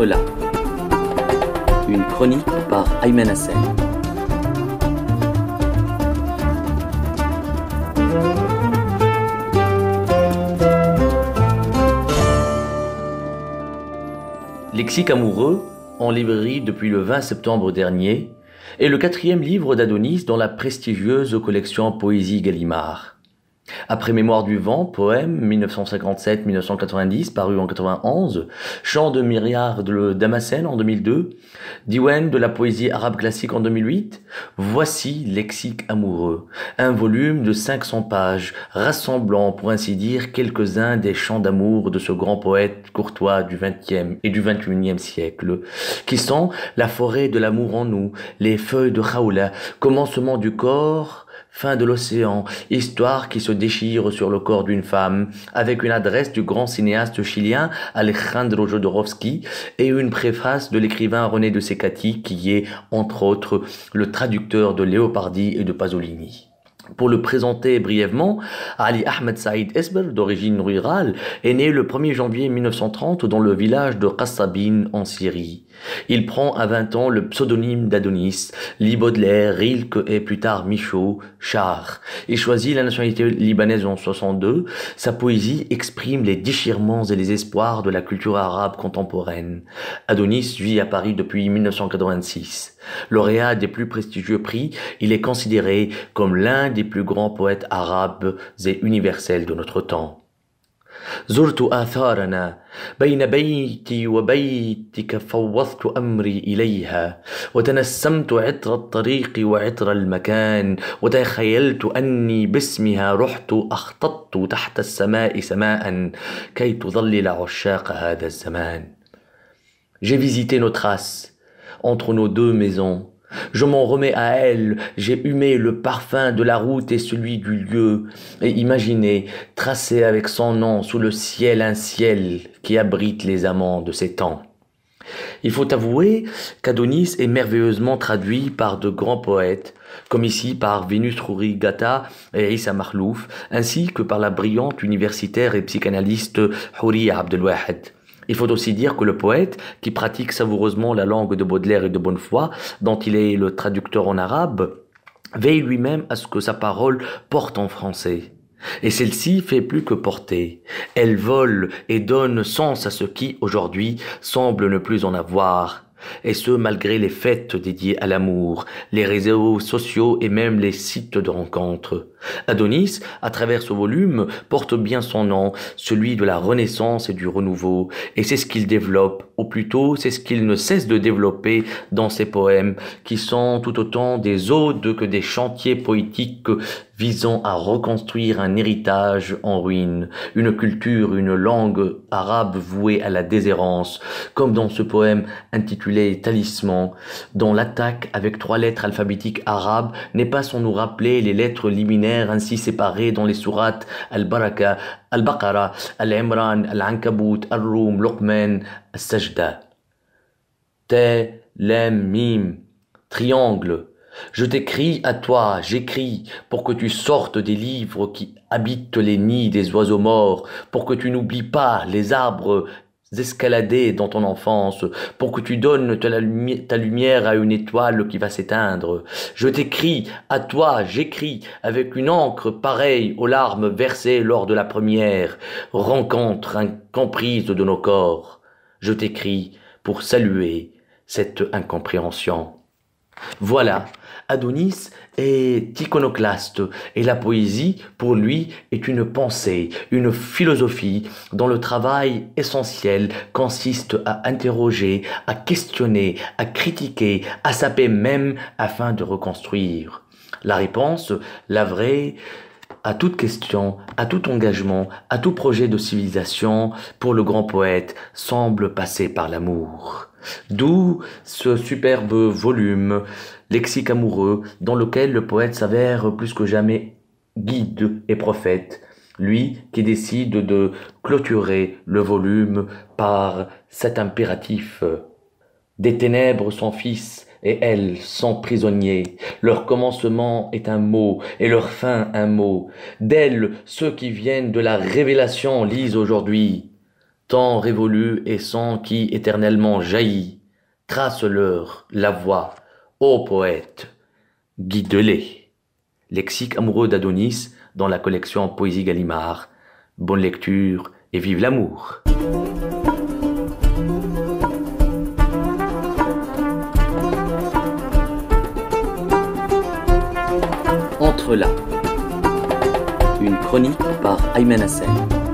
Entre-là. Une chronique par Ayman Hassen. Lexique amoureux, en librairie depuis le 20 septembre dernier, est le 4e livre d'Adonis dans la prestigieuse collection Poésie Gallimard. Après Mémoire du vent, poème 1957-1990, paru en 91, Chant de Myriad de Damascène en 2002, Diwan de la poésie arabe classique en 2008, voici Lexique amoureux, un volume de 500 pages, rassemblant pour ainsi dire quelques-uns des chants d'amour de ce grand poète courtois du 20e et du 21e siècle, qui sont la forêt de l'amour en nous, les feuilles de Khawla, commencement du corps, fin de l'océan, histoire qui se déchire sur le corps d'une femme, avec une adresse du grand cinéaste chilien Alejandro Jodorowsky et une préface de l'écrivain René de Secati qui est, entre autres, le traducteur de Leopardi et de Pasolini. Pour le présenter brièvement, Ali Ahmed Saïd Esber, d'origine rurale, est né le 1er janvier 1930 dans le village de Qassabine en Syrie. Il prend à 20 ans le pseudonyme d'Adonis, lit Baudelaire, Rilke et plus tard Michaud, Char. Il choisit la nationalité libanaise en 62. Sa poésie exprime les déchirements et les espoirs de la culture arabe contemporaine. Adonis vit à Paris depuis 1986. Lauréat des plus prestigieux prix, il est considéré comme l'un des plus grands poètes arabes et universels de notre temps. زرت آثارنا بين بيتي وبيتك فوضت أمري إليها وتنسمت عطر الطريق وعطر المكان وتخيلت أني باسمها رحت أخططت تحت السماء سماء كي تظلل عشاق هذا الزمان. J'ai visité nos traces entre nos deux maisons. Je m'en remets à elle, j'ai humé le parfum de la route et celui du lieu, et imaginé, tracé avec son nom sous le ciel un ciel qui abrite les amants de ces temps. Il faut avouer qu'Adonis est merveilleusement traduit par de grands poètes, comme ici par Vénus Rouri Gata et Issa Makhlouf, ainsi que par la brillante universitaire et psychanalyste Houria Abdelwahed. Il faut aussi dire que le poète, qui pratique savoureusement la langue de Baudelaire et de bonne foi, dont il est le traducteur en arabe, veille lui-même à ce que sa parole porte en français. Et celle-ci fait plus que porter. Elle vole et donne sens à ce qui, aujourd'hui, semble ne plus en avoir. Et ce, malgré les fêtes dédiées à l'amour, les réseaux sociaux et même les sites de rencontres. Adonis, à travers ce volume, porte bien son nom, celui de la renaissance et du renouveau, et c'est ce qu'il développe, ou plutôt c'est ce qu'il ne cesse de développer dans ses poèmes, qui sont tout autant des odes que des chantiers poétiques visant à reconstruire un héritage en ruine, une culture, une langue arabe vouée à la déshérence, comme dans ce poème intitulé Talisman, dont l'attaque avec 3 lettres alphabétiques arabes n'est pas sans nous rappeler les lettres liminaires ainsi séparées dans les sourates Al-Baraka, Al-Baqara, Al-Imran, Al-Ankabut, Al-Rum, Luqman, Al-Sajda. Te, Lem, Mim, triangle. Je t'écris à toi, j'écris, pour que tu sortes des livres qui habitent les nids des oiseaux morts, pour que tu n'oublies pas les arbres escaladés dans ton enfance, pour que tu donnes ta lumière à une étoile qui va s'éteindre. Je t'écris, à toi, j'écris, avec une encre pareille aux larmes versées lors de la première rencontre incomprise de nos corps. Je t'écris pour saluer cette incompréhension. Voilà, Adonis est iconoclaste et la poésie, pour lui, est une pensée, une philosophie dont le travail essentiel consiste à interroger, à questionner, à critiquer, à saper même afin de reconstruire. La réponse, la vraie, à toute question, à tout engagement, à tout projet de civilisation, pour le grand poète, semble passer par l'amour. D'où ce superbe volume, Lexique amoureux, dans lequel le poète s'avère plus que jamais guide et prophète, lui qui décide de clôturer le volume par cet impératif. Des ténèbres son fils et elles sont prisonniers. Leur commencement est un mot et leur fin un mot. D'elles, ceux qui viennent de la révélation lisent aujourd'hui. temps révolu et sang qui éternellement jaillit, trace-leur la voie, ô poète, guide-les. Lexique amoureux d'Adonis dans la collection Poésie Gallimard. Bonne lecture et vive l'amour. Entre là, une chronique par Ayman Hassen.